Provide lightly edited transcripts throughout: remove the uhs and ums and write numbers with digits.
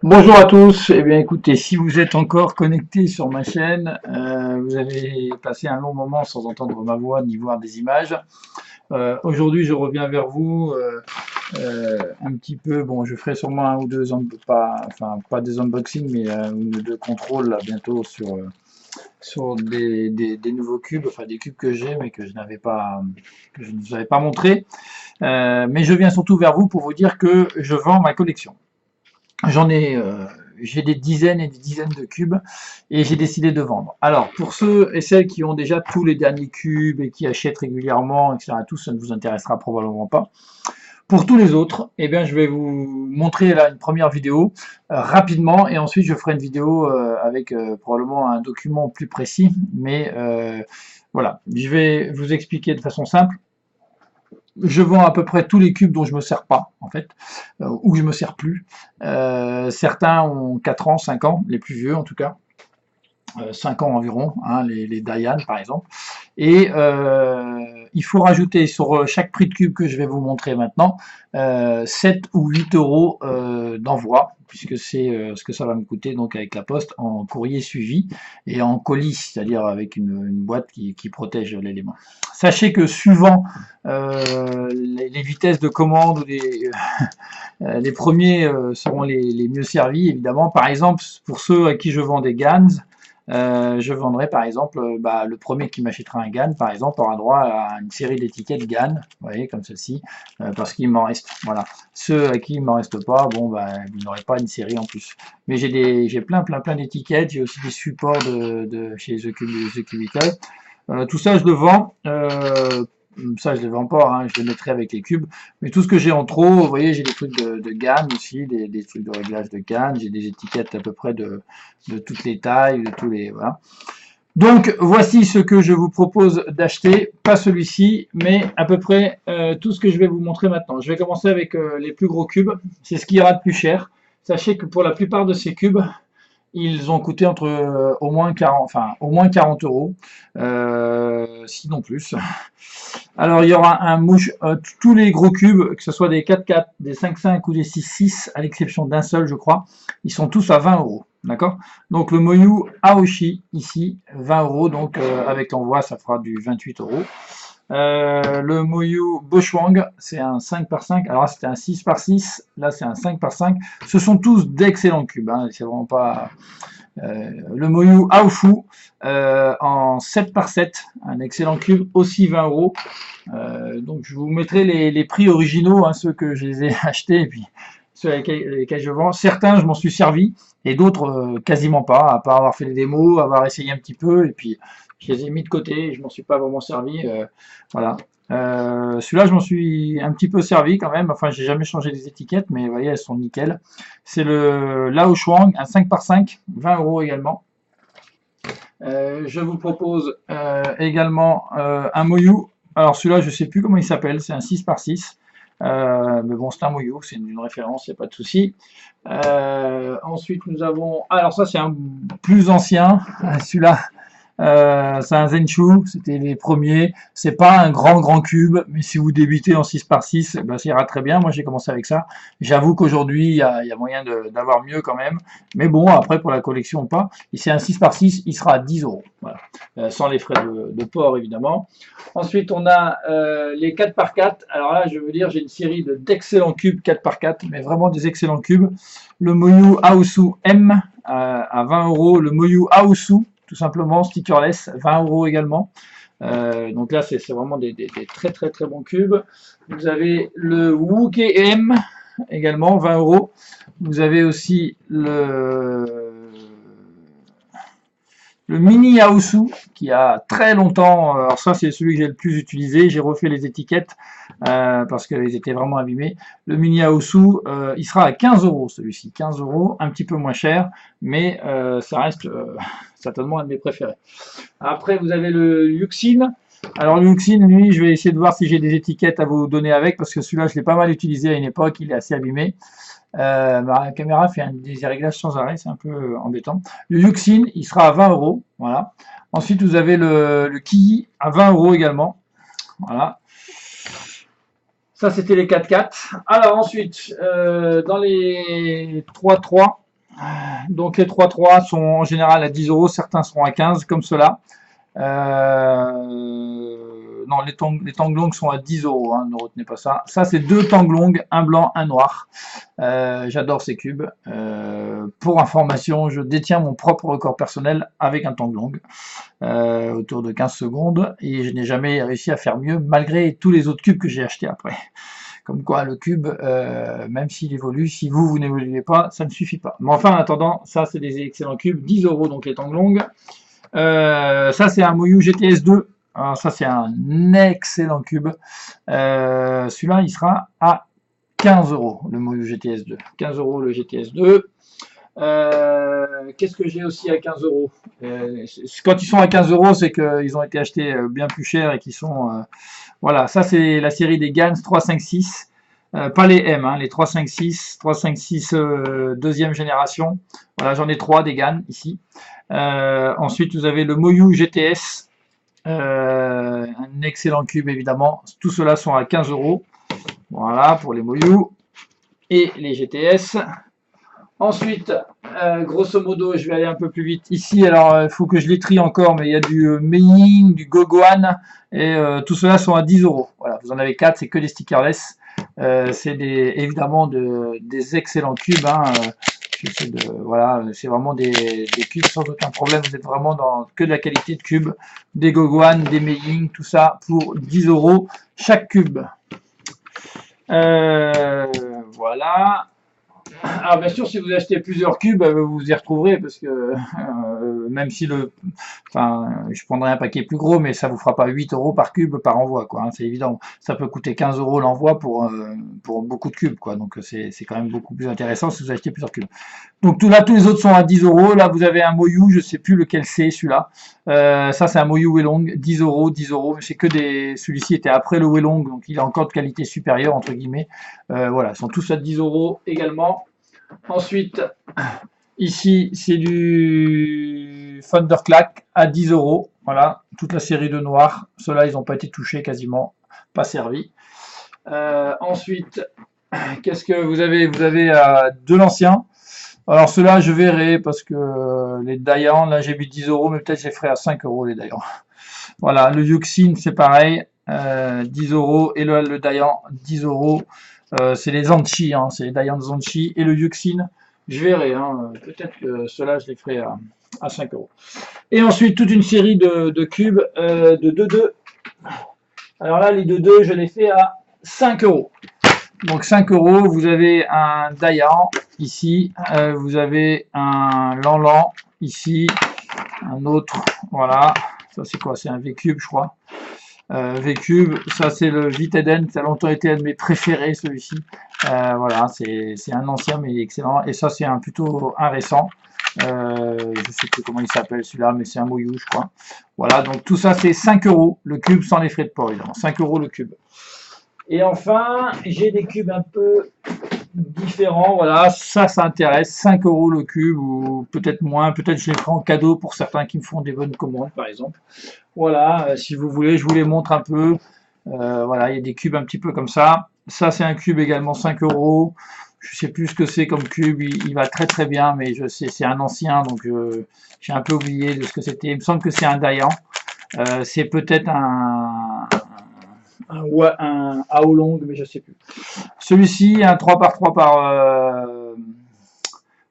Bonjour à tous. Eh bien, écoutez, si vous êtes encore connectés sur ma chaîne, vous avez passé un long moment sans entendre ma voix ni voir des images. Aujourd'hui, je reviens vers vous un petit peu. Bon, je ferai sûrement un ou deux, pas des unboxings, mais une ou deux contrôles là, bientôt sur des nouveaux cubes, enfin des cubes que j'ai, mais que je ne vous avais pas montré. Mais je viens surtout vers vous pour vous dire que je vends ma collection. J'en ai, j'ai des dizaines et des dizaines de cubes et j'ai décidé de vendre. Alors, pour ceux et celles qui ont déjà tous les derniers cubes et qui achètent régulièrement, etc., tout ça ne vous intéressera probablement pas. Pour tous les autres, eh bien, je vais vous montrer là une première vidéo rapidement et ensuite je ferai une vidéo avec probablement un document plus précis. Mais voilà, je vais vous expliquer de façon simple. Je vends à peu près tous les cubes dont je me sers pas, en fait, ou je me sers plus. Certains ont 4 ans, 5 ans, les plus vieux en tout cas. 5 ans environ, hein, les Diane par exemple. Et il faut rajouter sur chaque prix de cube que je vais vous montrer maintenant, 7 ou 8 euros d'envoi, puisque c'est ce que ça va me coûter donc avec la poste en courrier suivi et en colis, c'est-à-dire avec une boîte qui protège l'élément. Sachez que suivant les vitesses de commande, les premiers seront les mieux servis évidemment. Par exemple, pour ceux à qui je vends des GANs, je vendrai par exemple, le premier qui m'achètera un GAN, par exemple, aura droit à une série d'étiquettes GAN, vous voyez, comme ceci, parce qu'il m'en reste. Voilà. Ceux à qui il m'en reste pas, bon, vous n'aurez pas une série en plus. Mais j'ai plein d'étiquettes, j'ai aussi des supports de chez The Cubicle. Tout ça, je le vends. Ça, je ne les vends pas, hein, je les mettrai avec les cubes. Mais tout ce que j'ai en trop, vous voyez, j'ai des trucs de GAN aussi, des trucs de réglage de GAN, j'ai des étiquettes à peu près de toutes les tailles, de tous les. Voilà. Donc, voici ce que je vous propose d'acheter. Pas celui-ci, mais à peu près tout ce que je vais vous montrer maintenant. Je vais commencer avec les plus gros cubes. C'est ce qui ira de plus cher. Sachez que pour la plupart de ces cubes, ils ont coûté entre au moins 40 euros, sinon plus. Alors il y aura un mouche, tous les gros cubes, que ce soit des 4-4, des 5-5 ou des 6-6, à l'exception d'un seul je crois, ils sont tous à 20 euros. D'accord. Donc le Moyu Aoshi, ici, 20 euros, donc avec l'envoi ça fera du 28 euros. Le Moyu Boschwang, c'est un 5 par 5. Alors là, c'était un 6 par 6. Là, c'est un 5 par 5. Ce sont tous d'excellents cubes. Hein. C'est vraiment pas. Le Moyu Aofu en 7 par 7. Un excellent cube, aussi 20 euros. Donc, je vous mettrai les prix originaux, hein, ceux que je les ai achetés, et puis ceux avec lesquels je vends. Certains, je m'en suis servi, et d'autres, quasiment pas, à part avoir fait des démos, avoir essayé un petit peu, et puis je les ai mis de côté, je m'en suis pas vraiment servi. Voilà. Celui-là, je m'en suis un petit peu servi quand même. Enfin, j'ai jamais changé les étiquettes, mais vous voyez, elles sont nickel. C'est le Lao Shuang, un 5 par 5, 20 euros également. Je vous propose également un Moyu. Alors celui-là, je sais plus comment il s'appelle, c'est un 6 par 6. Mais bon, c'est un Moyu, c'est une référence, il n'y a pas de souci. Ensuite, nous avons. Alors ça, c'est un plus ancien. Celui-là, c'est un Zenshu, c'était les premiers. C'est pas un grand cube, mais si vous débutez en 6 par 6, ben, ça ira très bien. Moi, j'ai commencé avec ça. J'avoue qu'aujourd'hui, il y a moyen d'avoir mieux quand même. Mais bon, après, pour la collection ou pas, et c'est un 6 par 6, il sera à 10 euros. Voilà. Sans les frais de port, évidemment. Ensuite, on a les 4 par 4. Alors là, je veux dire, j'ai une série d'excellents cubes 4 par 4, mais vraiment des excellents cubes. Le Moyu Aosu M à 20 euros. Le Moyu Aosu, tout simplement, stickerless, 20 euros également. Donc là, c'est vraiment des très bons cubes. Vous avez le Wooke M également, 20 euros. Vous avez aussi le Mini Aosu qui a très longtemps, alors ça c'est celui que j'ai le plus utilisé, j'ai refait les étiquettes parce qu'elles étaient vraiment abîmées. Le Mini Aosu, il sera à 15 euros celui-ci, 15 euros, un petit peu moins cher, mais ça reste certainement un de mes préférés. Après vous avez le Yuxin. Alors le Yuxin, lui, je vais essayer de voir si j'ai des étiquettes à vous donner avec, parce que celui-là je l'ai pas mal utilisé à une époque, il est assez abîmé. Ma caméra fait des réglages sans arrêt, c'est un peu embêtant. Le Yuxin, il sera à 20 euros. Voilà. Ensuite, vous avez le Kiyi à 20 euros également. Voilà. Ça, c'était les 4-4. Alors ensuite, dans les 3-3, Donc les 3-3 sont en général à 10 euros, certains seront à 15 comme cela. Non, les Tanglong sont à 10 euros, hein, ne retenez pas ça. Ça, c'est 2 Tanglong, un blanc, un noir. J'adore ces cubes. Pour information, je détiens mon propre record personnel avec un Tanglong, autour de 15 secondes, et je n'ai jamais réussi à faire mieux, malgré tous les autres cubes que j'ai achetés après. Comme quoi, le cube, même s'il évolue, si vous n'évoluez pas, ça ne suffit pas. Mais enfin, en attendant, ça, c'est des excellents cubes. 10 euros, donc les Tanglong. Ça, c'est un Moyu GTS 2. Alors, ça, c'est un excellent cube. Celui-là, il sera à 15 euros, le Moyu GTS 2. 15 euros le GTS 2. Qu'est-ce que j'ai aussi à 15 euros? Quand ils sont à 15 euros, c'est qu'ils ont été achetés bien plus cher et qu'ils sont... voilà, ça c'est la série des GANS 356. Pas les M, hein, les 356, 356 deuxième génération. Voilà, j'en ai 3 des GAN ici. Ensuite, vous avez le Moyu GTS. Un excellent cube évidemment. Tout cela sont à 15 euros. Voilà pour les Moyu et les GTS. Ensuite, grosso modo, je vais aller un peu plus vite. Ici, alors, il faut que je les trie encore, mais il y a du Mei-Ying, du Goguan, et tout cela sont à 10 euros. Voilà, vous en avez 4, c'est que des stickerless. C'est évidemment des excellents cubes. Hein. Voilà, c'est vraiment des cubes sans aucun problème. Vous êtes vraiment dans que de la qualité de cubes. Des Goguan, des Mei-Ying, tout ça pour 10 euros chaque cube. Voilà. Alors bien sûr, si vous achetez plusieurs cubes, vous vous y retrouverez parce que même si je prendrai un paquet plus gros, mais ça vous fera pas 8 euros par cube par envoi, quoi. Hein, c'est évident. Ça peut coûter 15 euros l'envoi pour beaucoup de cubes, quoi. Donc c'est quand même beaucoup plus intéressant si vous achetez plusieurs cubes. Donc tous les autres sont à 10 euros. Là, vous avez un Moyu, je sais plus lequel c'est celui-là. Ça, c'est un Moyu Welong, 10 euros, 10 euros. Mais c'est que celui-ci était après le Welong, donc il a encore de qualité supérieure entre guillemets. Voilà, ils sont tous à 10 euros également. Ensuite, ici, c'est du Thunderclack à 10 euros. Voilà, toute la série de noirs. Ceux-là, ils n'ont pas été touchés quasiment, pas servis. Ensuite, qu'est-ce que vous avez? Vous avez de l'ancien. Alors ceux-là, je verrai parce que les Dayan, là, j'ai mis 10 euros, mais peut-être je les ferai à 5 euros les Dayan. Voilà, le Yuxin, c'est pareil, 10 euros. Et le Dayan, 10 euros. C'est les Zanchi, hein, c'est les Dayan Zanchi et le Yuxin, je verrai, hein, peut-être que ceux-là je les ferai à 5 euros. Et ensuite toute une série de cubes de 2-2. Alors là les 2-2 je les fais à 5 euros. Donc 5 euros, vous avez un Dayan ici, vous avez un Lanlan ici, un autre, voilà, ça c'est quoi? C'est un V-Cube je crois. V-Cube, ça c'est le Viteden, ça a longtemps été un de mes préférés celui-ci. Voilà, c'est un ancien mais excellent. Et ça c'est plutôt un récent. Je sais plus comment il s'appelle celui-là, mais c'est un Moyu je crois. Voilà, donc tout ça c'est 5 euros le cube sans les frais de port évidemment. 5 euros le cube. Et enfin, j'ai des cubes un peu différents. Voilà, ça intéresse. 5 euros le cube ou peut-être moins. Peut-être je les ferai en cadeau pour certains qui me font des bonnes commandes par exemple. Voilà, si vous voulez, je vous les montre un peu. Voilà, il y a des cubes un petit peu comme ça. Ça, c'est un cube également 5 euros. Je sais plus ce que c'est comme cube. Il va très très bien, mais je sais, c'est un ancien, donc j'ai un peu oublié de ce que c'était. Il me semble que c'est un Dayan. C'est peut-être un Aolong, mais je sais plus. Celui-ci, un 3x3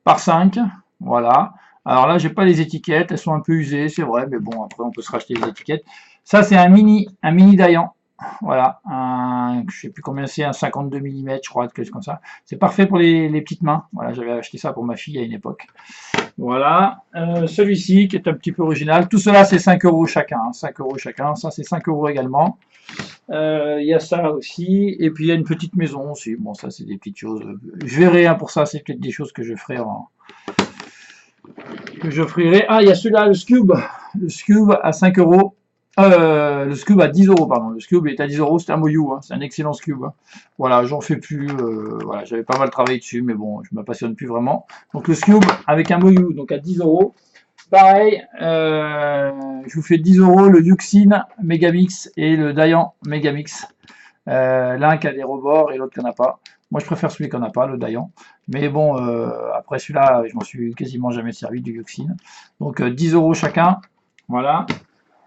par 5. Voilà. Alors là, j'ai pas les étiquettes, elles sont un peu usées, c'est vrai, mais bon, après on peut se racheter les étiquettes. Ça, c'est un mini Dayan. Voilà, je sais plus combien c'est, un 52 mm, je crois, quelque chose comme ça. C'est parfait pour les petites mains. Voilà, j'avais acheté ça pour ma fille à une époque. Voilà, celui-ci qui est un petit peu original. Tout cela, c'est 5 euros chacun. Hein, 5 euros chacun. Ça, c'est 5 euros également. Il y a ça aussi. Et puis, il y a une petite maison aussi. Bon, ça, c'est des petites choses. Je verrai hein, pour ça. C'est peut-être des choses que je ferai Ah, il y a celui-là, le Scube. Le Scube à 5 euros. Le Scube à 10 euros, pardon. Le Scube est à 10 euros, c'est un Moyu, hein. C'est un excellent Scube. Hein. Voilà, j'en fais plus. Voilà, j'avais pas mal travaillé dessus, mais bon, je m'appassionne plus vraiment. Donc le Scube avec un Moyu, donc à 10 euros. Pareil, je vous fais 10 euros le Yuxin Megamix et le Dayan Megamix. L'un qui a des rebords et l'autre qui n'en a pas. Moi, je préfère celui qu'on n'a pas, le Dayan. Mais bon, après celui-là, je m'en suis quasiment jamais servi du Yuxin. Donc 10 € chacun. Voilà.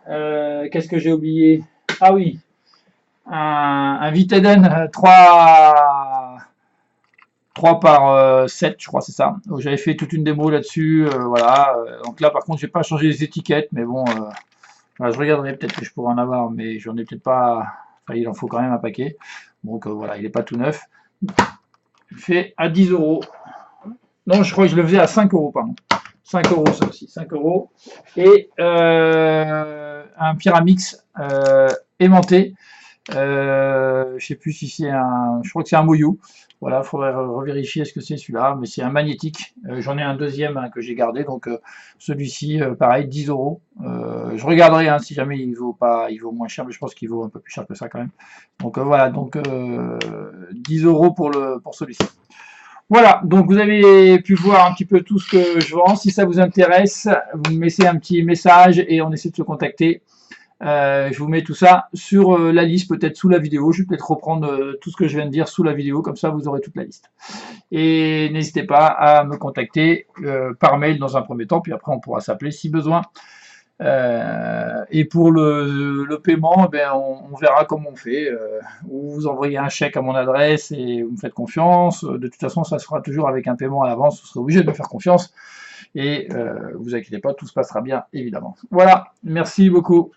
Qu'est-ce que j'ai oublié? Ah oui, un Viteden 3 par 7, je crois, c'est ça. Donc, j'avais fait toute une démo là-dessus. Voilà. Donc là, par contre, j'ai pas changé les étiquettes, mais bon, voilà, je regarderai peut-être que je pourrais en avoir, mais j'en ai peut-être pas. Enfin, il en faut quand même un paquet. Donc voilà, il n'est pas tout neuf. Fait à 10 €. Non, je crois que je le faisais à 5 €, pardon. 5 € ça aussi, 5 €. Et un Pyramix aimanté. Je sais plus si c'est un. Je crois que c'est un Moyou. Voilà, il faudrait revérifier ce que c'est celui-là, mais c'est un magnétique. J'en ai un deuxième hein, que j'ai gardé, donc celui-ci, pareil, 10 €. Je regarderai hein, si jamais il vaut pas, il vaut moins cher, mais je pense qu'il vaut un peu plus cher que ça quand même. Donc voilà, donc 10 € pour celui-ci. Voilà, donc vous avez pu voir un petit peu tout ce que je vends. Si ça vous intéresse, vous me laissez un petit message et on essaie de se contacter. Je vous mets tout ça sur la liste, peut-être sous la vidéo. Je vais peut-être reprendre tout ce que je viens de dire sous la vidéo, comme ça vous aurez toute la liste. Et n'hésitez pas à me contacter par mail dans un premier temps, puis après on pourra s'appeler si besoin. Et pour le paiement, ben, on verra comment on fait. Vous envoyez un chèque à mon adresse et vous me faites confiance. De toute façon, ça se fera toujours avec un paiement à l'avance. Vous serez obligé de me faire confiance. Et vous inquiétez pas, tout se passera bien, évidemment. Voilà, merci beaucoup.